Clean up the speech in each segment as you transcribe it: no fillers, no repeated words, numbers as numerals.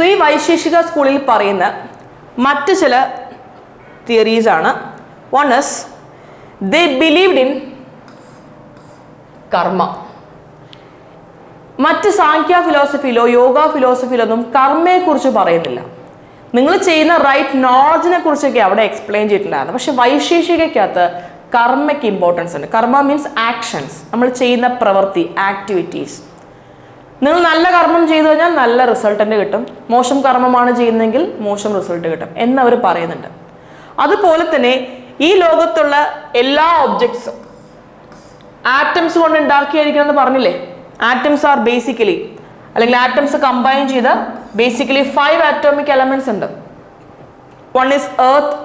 So ഈ വൈശേഷിക സ്കൂളിൽ പറയുന്ന മറ്റ് ചില തിയറീസ് ആണ്. One is they believed in കർമ്മ. മറ്റ് സാഖ്യ ഫിലോസഫിയിലോ യോഗ ഫിലോസഫിയിലോ ഒന്നും കർമ്മയെക്കുറിച്ച് പറയുന്നില്ല. നിങ്ങൾ ചെയ്യുന്ന റൈറ്റ് നോളജിനെ കുറിച്ചൊക്കെ അവിടെ എക്സ്പ്ലെയിൻ ചെയ്തിട്ടുണ്ടായിരുന്നു. പക്ഷെ വൈശേഷികയ്ക്കകത്ത് കർമ്മയ്ക്ക് ഇമ്പോർട്ടൻസ് ഉണ്ട്. കർമ്മ മീൻസ് ആക്ഷൻസ്, നമ്മൾ ചെയ്യുന്ന പ്രവൃത്തി, ആക്ടിവിറ്റീസ്. നിങ്ങൾ നല്ല കർമ്മം ചെയ്തു കഴിഞ്ഞാൽ നല്ല റിസൾട്ട് തന്നെ കിട്ടും, മോശം കർമ്മമാണ് ചെയ്യുന്നതെങ്കിൽ മോശം റിസൾട്ട് കിട്ടും എന്നവർ പറയുന്നുണ്ട്. അതുപോലെ തന്നെ ഈ ലോകത്തുള്ള എല്ലാ ഒബ്ജക്ട്സും ആറ്റംസ് കൊണ്ട് ഉണ്ടാക്കിയായിരിക്കണം എന്ന് പറഞ്ഞില്ലേ. ആറ്റംസ് ആർ ബേസിക്കലി, അല്ലെങ്കിൽ ആറ്റംസ് കമ്പൈൻ ചെയ്ത ബേസിക്കലി 5 ആറ്റോമിക് എലമെന്റ്സ് ഉണ്ട്. One is earth,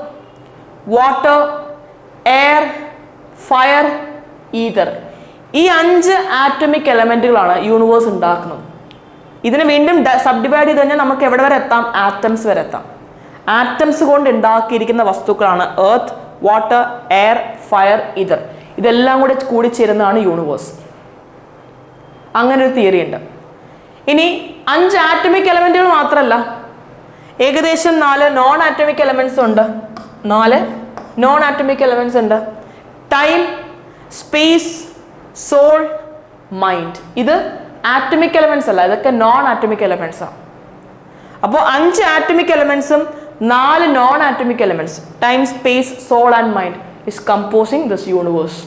water, air, fire, ether. ഈ 5 ആറ്റോമിക് എലമെന്റുകളാണ് യൂണിവേഴ്സ് ഉണ്ടാക്കുന്നത്. ഇതിനെ വീണ്ടും സബ് ഡിവൈഡ് ചെയ്ത് കഴിഞ്ഞാൽ നമുക്ക് എവിടെ വരെ എത്താം? ആറ്റംസ് വരെ എത്താം. ആറ്റംസ് കൊണ്ട് ഉണ്ടാക്കിയിരിക്കുന്ന വസ്തുക്കളാണ് earth, water, air, fire, ether. ഇതെല്ലാം കൂടി ചേരുന്നതാണ് യൂണിവേഴ്സ്. അങ്ങനെ ഒരു തിയറി ഉണ്ട്. ഇനി 5 ആറ്റോമിക് എലമെന്റുകൾ മാത്രമല്ല, ഏകദേശം 4 നോൺ ആറ്റോമിക് എലമെന്റ്സ് ഉണ്ട്. 4 നോൺ ആറ്റോമിക് എലമെന്റ്സ് ഉണ്ട്. Time, space, soul, mind. ഇത് ആറ്റോമിക് എലമെന്റ്സ് അല്ല, ഇതൊക്കെ നോൺ ആറ്റോമിക് എലമെന്റ്സ് ആണ്. അപ്പോൾ 5 ആറ്റോമിക് എലമെന്റ്സും 4 non atomic elements, time, space, soul and mind is composing this universe.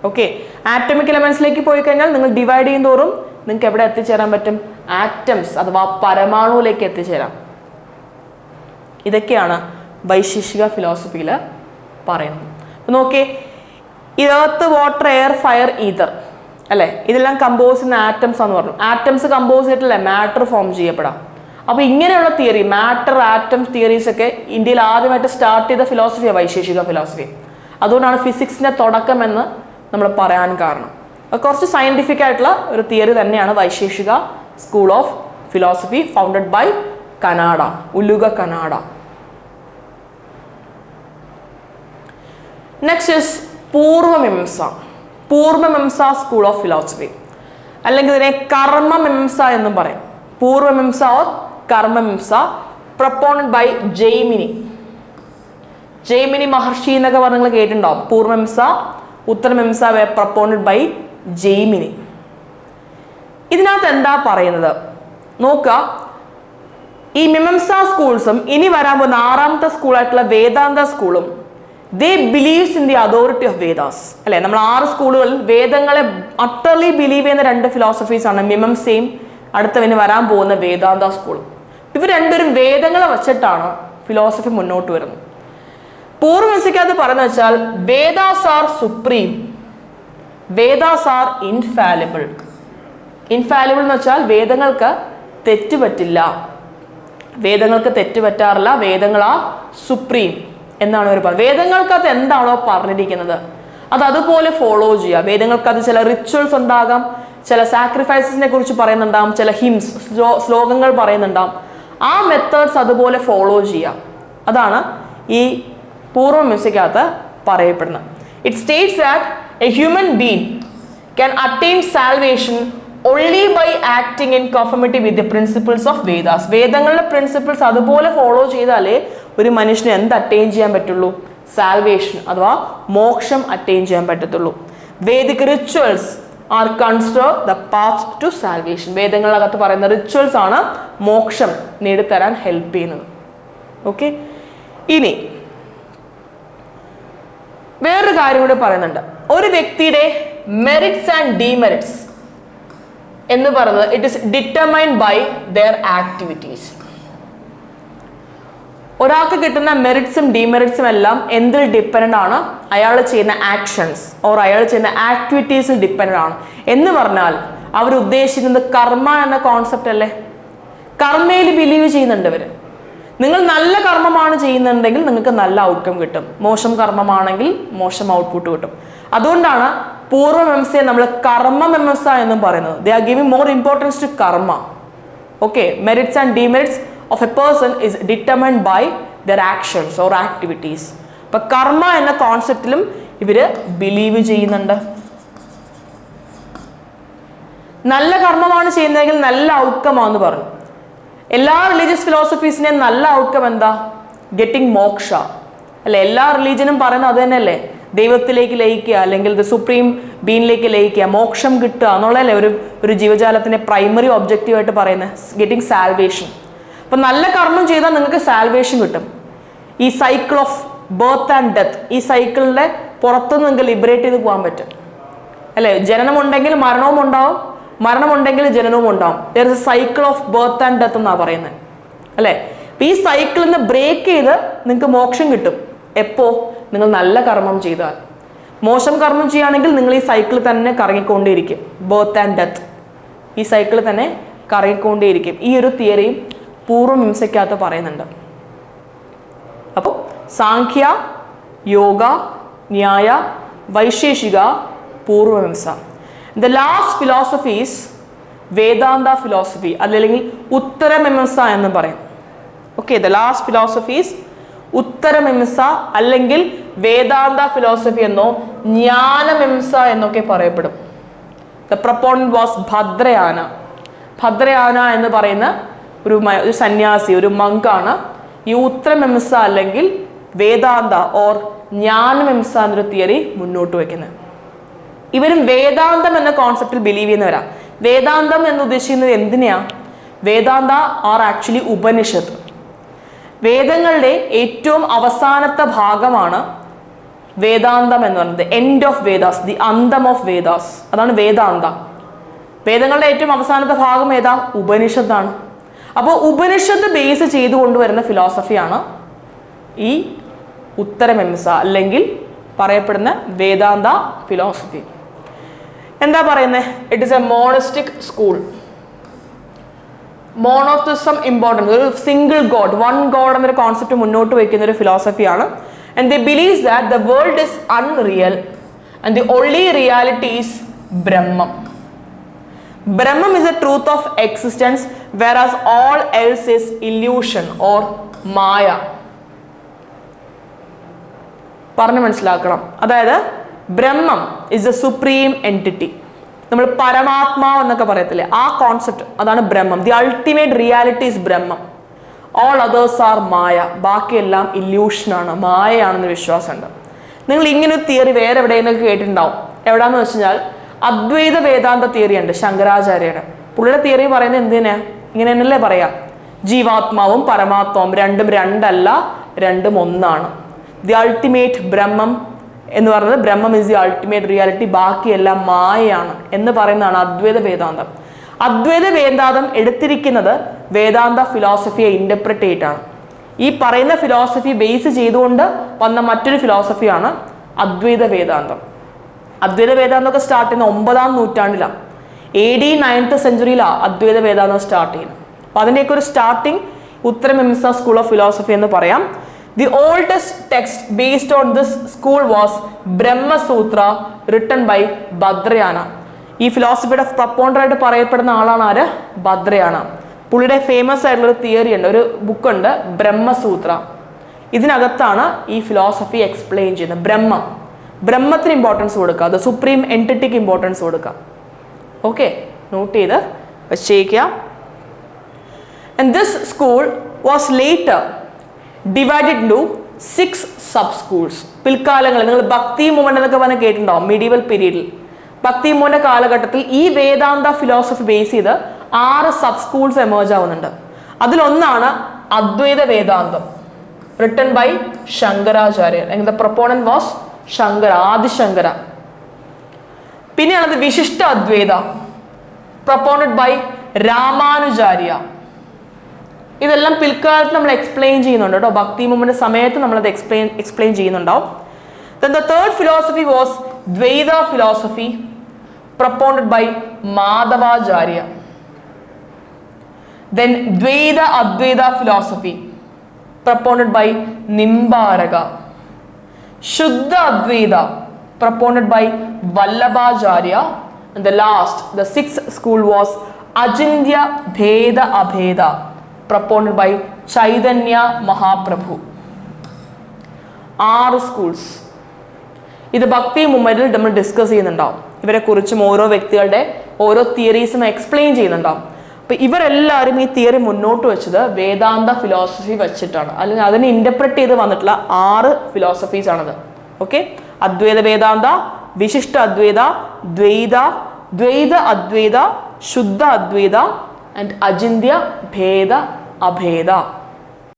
Okay, atomic എലമെന്റ്സിലേക്ക് പോയി കഴിഞ്ഞാൽ നിങ്ങൾ ഡിവൈഡ് ചെയ്യുന്നതോറും നിങ്ങൾക്ക് എവിടെ എത്തിച്ചേരാൻ പറ്റും? ആറ്റംസ് അഥവാ പരമാണുവിലേക്ക് എത്തിച്ചേരാം. ഇതൊക്കെയാണ് വൈശേഷിക ഫിലോസഫിയിൽ പറയുന്നത്. നോക്കിയേ, earth, water, air, fire, ether അല്ലെ, ഇതെല്ലാം കമ്പോസ് ചെയ്യുന്ന ആറ്റംസ് ആണെന്ന് പറഞ്ഞു. ആറ്റംസ് കമ്പോസ് ചെയ്തിട്ടല്ലേ മാറ്റർ ഫോം ചെയ്യപ്പെടാം. അപ്പൊ ഇങ്ങനെയുള്ള തിയറി, മാറ്റർ, ആറ്റംസ് തിയറീസ് ഒക്കെ ഇന്ത്യയിൽ ആദ്യമായിട്ട് സ്റ്റാർട്ട് ചെയ്ത ഫിലോസഫിയാണ് വൈശേഷിക ഫിലോസഫി. അതുകൊണ്ടാണ് ഫിസിക്സിന്റെ തുടക്കം എന്ന് നമ്മൾ പറയാൻ കാരണം. കുറച്ച് സയന്റിഫിക് ആയിട്ടുള്ള ഒരു തിയറി തന്നെയാണ് Vaisheshika school of philosophy, founded by Kanada, Uluka Kanada. Next is Purva Mimamsa. Purva Mimamsa school of philosophy, അല്ലെങ്കിൽ ഇതിനെ കർമ്മമീമാംസ എന്നും പറയും. Purva Mimamsa or Karma Mimamsa, proponent by Jaimini. Jaimini Maharshi എന്നൊക്കെ പറഞ്ഞ് നിങ്ങൾ കേട്ടിട്ടുണ്ടാവും. Purva Mimamsa, Uttara Mimamsa proponent by Jaimini. ഇതിനകത്ത് എന്താ പറയുന്നത് നോക്കുക. ഈ മീമാംസ സ്കൂൾസും ഇനി വരാൻ പോകുന്ന 6ാമത്തെ സ്കൂളായിട്ടുള്ള വേദാന്ത സ്കൂളും they believes in the authority of Vedas അല്ലെ. നമ്മൾ 6 സ്കൂളുകളിൽ വേദങ്ങളെ അട്ടർലി ബിലീവ് ചെയ്യുന്ന 2 ഫിലോസഫീസ് ആണ് മീമാംസയും അടുത്തവന് വരാൻ പോകുന്ന വേദാന്ത സ്കൂളും. ഇവർ രണ്ടുപേരും വേദങ്ങളെ വച്ചിട്ടാണ് ഫിലോസഫി മുന്നോട്ട് വരുന്നത്. പൂർവമീമാംസയ്ക്കകത്ത് പറയുന്നത് വെച്ചാൽ Vedas are supreme, Vedas are infallible. Infallible എന്ന് വെച്ചാൽ വേദങ്ങൾക്ക് തെറ്റുപറ്റില്ല, വേദങ്ങൾക്ക് തെറ്റുപറ്റാറില്ല, വേദങ്ങളാ സുപ്രീം എന്നാണ് അവർ പറയുന്നത്. വേദങ്ങൾക്കകത്ത് എന്താണോ പറഞ്ഞിരിക്കുന്നത് അത് അതുപോലെ ഫോളോ ചെയ്യുക. വേദങ്ങൾക്കകത്ത് ചില റിച്വൽസ് ഉണ്ടാകാം, ചില സാക്രിഫൈസസിനെ കുറിച്ച് പറയുന്നുണ്ടാകും, ചില ഹിംസ്, ശ്ലോകങ്ങൾ പറയുന്നുണ്ടാകും. ആ മെത്തേഡ്സ് അതുപോലെ ഫോളോ ചെയ്യുക. അതാണ് ഈ പൂർവമീമാംസയ്ക്കകത്ത് പറയപ്പെടുന്നത്. It States that A human being can attain salvation only by acting in conformity with the principles of Vedas. വേദങ്ങളുടെ പ്രിൻസിപ്പിൾസ് അതുപോലെ ഫോളോ ചെയ്താലേ ഒരു മനുഷ്യന് എന്ത് അറ്റൈൻ ചെയ്യാൻ പറ്റുള്ളൂ? സാൽവേഷൻ അഥവാ മോക്ഷം അറ്റൈൻ ചെയ്യാൻ പറ്റത്തുള്ളൂ. Vedic rituals are consider the path to salvation. വേദങ്ങളിനകത്ത് പറയുന്ന റിച്വൽസ് ആണ് മോക്ഷം നേടിത്തരാൻ ഹെൽപ്പ് ചെയ്യുന്നത്. ഓക്കെ, ഇനി വേറൊരു കാര്യം കൂടി പറയുന്നുണ്ട്. ഒരു വ്യക്തിയുടെ മെറിറ്റ്സ് ആൻഡ് ഡിമെറിറ്റ്സ് എന്ന് പറയുന്നത് it is determined by their activities. ഒരാൾക്ക് കിട്ടുന്ന മെറിറ്റ്സും ഡിമെറിറ്റ്സും എല്ലാം എന്തിൽ ഡിപ്പെൻഡ് ആണ്? അയാൾ ചെയ്യുന്ന ആക്ഷൻസ് ഓർ അയാൾ ചെയ്യുന്ന ആക്ടിവിറ്റീസിൽ ഡിപ്പെൻഡ് ആണ്. എന്ന് പറഞ്ഞാൽ അവർ ഉദ്ദേശിക്കുന്നത് കർമ്മ എന്ന കോൺസെപ്റ്റ് അല്ലേ. കർമ്മയിൽ ബിലീവ് ചെയ്യുന്നുണ്ട് ഇവർ. നിങ്ങൾ നല്ല കർമ്മമാണ് ചെയ്യുന്നുണ്ടെങ്കിൽ നിങ്ങൾക്ക് നല്ല ഔട്ട്കം കിട്ടും, മോശം കർമ്മമാണെങ്കിൽ മോശം ഔട്ട്പുട്ട് കിട്ടും. അതുകൊണ്ടാണ് പൂർവമീമാംസയെ നമ്മൾ കർമ്മമീമാംസ എന്നും പറയുന്നത്. They are giving more importance to karma. Okay, merits and demerits of a person is determined by their actions or activities. അപ്പൊ കർമ്മ എന്ന കോൺസെപ്റ്റിലും ഇവര് ബിലീവ് ചെയ്യുന്നുണ്ട്. നല്ല കർമ്മമാണ് ചെയ്യുന്നതെങ്കിൽ നല്ല ഔട്ട്കം ആണെന്ന് പറഞ്ഞു. എല്ലാ റിലീജിയസ് ഫിലോസഫീസിനെയും നല്ല ഔട്ട്കം എന്താ? ഗെറ്റിംഗ് മോക്ഷ അല്ലെ? എല്ലാ റിലീജിയനും പറയുന്നത് അത് തന്നെയല്ലേ? ദൈവത്തിലേക്ക് ലയിക്കുക, അല്ലെങ്കിൽ ദ സുപ്രീം ബീനിലേക്ക് ലയിക്കുക, മോക്ഷം കിട്ടുക എന്നുള്ളതല്ലേ ഒരു ജീവജാലത്തിന്റെ പ്രൈമറി ഒബ്ജക്റ്റീവായിട്ട് പറയുന്നത്, ഗെറ്റിംഗ് സാൽവേഷൻ. അപ്പൊ നല്ല കർമ്മം ചെയ്താൽ നിങ്ങൾക്ക് സാൽവേഷൻ കിട്ടും. ഈ cycle of birth and death, ഈ സൈക്കിളിന്റെ പുറത്തുനിന്ന് നിങ്ങൾക്ക് ലിബറേറ്റ് ചെയ്ത് പോകാൻ പറ്റും അല്ലെ? ജനനമുണ്ടെങ്കിൽ മരണവും ഉണ്ടാവും, മരണമുണ്ടെങ്കിൽ ജനനവും ഉണ്ടാവും. There is A cycle of birth and death എന്നാണ് പറയുന്നത് അല്ലെ? ഈ സൈക്കിളിൽ നിന്ന് ബ്രേക്ക് ചെയ്ത് നിങ്ങൾക്ക് മോക്ഷം കിട്ടും. എപ്പോ? നിങ്ങൾ നല്ല കർമ്മം ചെയ്താൽ. മോശം കർമ്മം ചെയ്യുകയാണെങ്കിൽ നിങ്ങൾ ഈ സൈക്കിൾ തന്നെ കറങ്ങിക്കൊണ്ടേയിരിക്കും. ബർത്ത് ആൻഡ് ഡെത്ത്, ഈ സൈക്കിൾ തന്നെ കറങ്ങിക്കൊണ്ടേയിരിക്കും. ഈ ഒരു തിയറിയും പൂർവ്വമീമാംസയ്ക്കകത്ത് പറയുന്നുണ്ട്. അപ്പോൾ Sankhya, Yoga, Nyaya, Vaisheshika, Purva Mimamsa. The last philosophies Vedanta philosophy അല്ലെങ്കിൽ ഉത്തരമീമാംസ എന്ന് പറയും. Okay, the last philosophies Uttara Mimamsa അല്ലെങ്കിൽ വേദാന്ത ഫിലോസഫി എന്നോ ജ്ഞാനമീമാംസ എന്നൊക്കെ പറയപ്പെടും. The proponent was Badarayana. Badarayana എന്ന് പറയുന്ന ഒരു സന്യാസി, ഒരു മങ്കാണ് ഈ ഉത്തരമീമാംസ അല്ലെങ്കിൽ വേദാന്ത ഓർ ജ്ഞാനമീമാംസ എന്നൊരു തിയറി മുന്നോട്ട് വയ്ക്കുന്നത്. ഇവരും വേദാന്തം എന്ന കോൺസെപ്റ്റിൽ ബിലീവ് ചെയ്യുന്നവരാ. വേദാന്തം എന്ന് ഉദ്ദേശിക്കുന്നത് എന്തിനെയാ? വേദാന്ത ആർ ആക്ച്വലി ഉപനിഷത്ത്. വേദങ്ങളുടെ ഏറ്റവും അവസാനത്തെ ഭാഗമാണ് വേദാന്തം എന്ന് പറയുന്നത്. എൻഡ് ഓഫ് വേദാസ്, ദി അന്തം ഓഫ് വേദാസ്, അതാണ് വേദാന്ത. വേദങ്ങളുടെ ഏറ്റവും അവസാനത്തെ ഭാഗം ഏതാ? ഉപനിഷത്താണ്. അപ്പോൾ ഉപനിഷത്ത് ബേസ് ചെയ്തു കൊണ്ടുവരുന്ന ഫിലോസഫിയാണ് ഈ ഉത്തരമീമാംസ അല്ലെങ്കിൽ പറയപ്പെടുന്ന വേദാന്ത ഫിലോസഫി. എന്താ പറയുന്നത്? It is a monastic school. Monotheism important, ഒരു സിംഗിൾ ഗോഡ്, വൺ ഗോഡ് എന്നൊരു കോൺസെപ്റ്റ് മുന്നോട്ട് വയ്ക്കുന്ന ഒരു ഫിലോസഫിയാണ്. And they believe that the world is unreal and the only reality is Brahman. Brahman is the truth of existence, whereas all else is illusion or Maya. പറഞ്ഞു മനസ്സിലാക്കണം. അതായത് ബ്രഹ്മം is A supreme entity. നമ്മൾ പരമാത്മാവ് എന്നൊക്കെ പറയത്തില്ലേ, ആ കോൺസെപ്റ്റ് അതാണ് ബ്രഹ്മം. ദി അൾട്ടിമേറ്റ് റിയാലിറ്റി ഇസ് ബ്രഹ്മം. ഓൾ അതേഴ്സ് ആർ മായ. ബാക്കിയെല്ലാം ഇല്യൂഷനാണ്, മായയാണെന്ന് വിശ്വാസമുണ്ട്. നിങ്ങൾ ഇങ്ങനൊരു തിയറി വേറെ എവിടെയെങ്കിലും കേട്ടിട്ടുണ്ടാവും. എവിടാന്ന് വെച്ച് കഴിഞ്ഞാൽ അദ്വൈത വേദാന്ത തിയറി ഉണ്ട് ശങ്കരാചാര്യയുടെ. പുള്ളിയുടെ തിയറി പറയുന്നത് എന്തിനാ? ഇങ്ങനെ തന്നെയല്ലേ പറയാം, ജീവാത്മാവും പരമാത്മാവും രണ്ടും രണ്ടല്ല, രണ്ടും ഒന്നാണ്. ദി അൾട്ടിമേറ്റ് ബ്രഹ്മം എന്ന് പറയുന്നത്, ബ്രഹ്മം ഇസ് ദി അൾട്ടിമേറ്റ് റിയാലിറ്റി, ബാക്കിയെല്ലാം മായയാണ് എന്ന് പറയുന്നതാണ് അദ്വൈത വേദാന്തം. അദ്വൈത വേദാന്തം എടുത്തിരിക്കുന്നത് വേദാന്ത ഫിലോസഫിയെ ഇന്റർപ്രറ്റ് ചെയ്തിട്ടാണ്. ഈ പറയുന്ന ഫിലോസഫി ബേസ് ചെയ്തുകൊണ്ട് വന്ന മറ്റൊരു ഫിലോസഫിയാണ് അദ്വൈത വേദാന്തം. അദ്വൈത വേദാന്തമൊക്കെ സ്റ്റാർട്ട് ചെയ്യുന്ന 9ാം നൂറ്റാണ്ടിലാണ്. AD 9th സെഞ്ചുറിയിലാണ് അദ്വൈത വേദാന്തം സ്റ്റാർട്ട് ചെയ്യുന്നത്. അപ്പം അതിൻ്റെയൊക്കെ ഒരു starting Uttara Mimamsa school of philosophy എന്ന് പറയാം. The oldest text based on this school was Brahma Sutra, written by Badarayana. ഈ ഫിലോസഫിയുടെ പ്രപ്പോണ്ടറായിട്ട് പറയപ്പെടുന്ന ആളാണ് ആര്? ഭദ്രയാന. പുള്ളിയുടെ ഫേമസ് ആയിട്ടുള്ളൊരു തിയറി ഉണ്ട്, ഒരു ബുക്കുണ്ട് ബ്രഹ്മസൂത്ര. ഇതിനകത്താണ് ഈ ഫിലോസഫി എക്സ്പ്ലെയിൻ ചെയ്യുന്നത്. ബ്രഹ്മത്തിന് ഇമ്പോർട്ടൻസ് കൊടുക്കുക, അത് സുപ്രീം എൻറ്റിറ്റിക്ക് ഇമ്പോർട്ടൻസ് കൊടുക്കുക. ഓക്കെ, നോട്ട് ചെയ്ത് വെച്ചേക്കുക. And this school was later divided into 6 sub schools. പിൽക്കാലങ്ങളിൽ നിങ്ങൾ ഭക്തി മൂവ്മെന്റ് എന്നൊക്കെ പറഞ്ഞ് കേട്ടിട്ടുണ്ടാവും. മീഡിയവൽ പീരീഡിൽ ഭക്തി മൂവ്മെന്റ് കാലഘട്ടത്തിൽ ഈ വേദാന്ത ഫിലോസഫി ബേസ് ചെയ്ത് 6 സബ് സ്കൂൾസ് എമേർജ് ആവുന്നുണ്ട്. അതിലൊന്നാണ് Advaita Vedanta, written by Shankaracharya. The proponent was Shankara, Adi Shankara. പിന്നെയാണത് വിശിഷ്ട അദ്വൈത, പ്രൊപ്പോണന്റ് ബൈ രാമാനുചാര്യ. ഇതെല്ലാം പിൽക്കാലത്ത് നമ്മൾ എക്സ്പ്ലെയിൻ ചെയ്യുന്നുണ്ട് കേട്ടോ. ഭക്തി മൂവ്മെന്റ് സമയത്ത് നമ്മളത് എക്സ്പ്ലെയിൻ ചെയ്യുന്നുണ്ടാവും. Then the third philosophy was Dvaita philosophy, propounded by Madhavacharya. Then Dvaita Advaita philosophy, propounded by Nimbaraka. Shuddha Advaita, propounded by Vallabhacharya. And the last, the 6th school was Achintya Bheda Abheda, propounded by Chaitanya Mahaprabhu. 6 schools. ഇത് ഭക്തി മൂവ്മെന്റിൽ നമ്മൾ discuss ചെയ്യുന്നുണ്ടാവും. ഇവരെ കുറിച്ചും ഓരോ വ്യക്തികളുടെ ഓരോ തിയറീസും explain ചെയ്യുന്നുണ്ടാവും. അപ്പോൾ അപ്പൊ ഇവരെല്ലാവരും ഈ തിയറി മുന്നോട്ട് വെച്ചത് വേദാന്ത ഫിലോസഫി വെച്ചിട്ടാണ്, അല്ലെങ്കിൽ അതിനെ ഇന്റർപ്രറ്റ് ചെയ്ത് വന്നിട്ടുള്ള 6 ഫിലോസഫീസ് ആണത്. ഓക്കെ, അദ്വൈത വേദാന്ത, വിശിഷ്ട അദ്വൈത, ദ്വൈത, ദ്വൈത അദ്വൈത, ശുദ്ധ അദ്വൈത ആൻഡ് അചിന്ത്യ ഭേദ അഭേദ.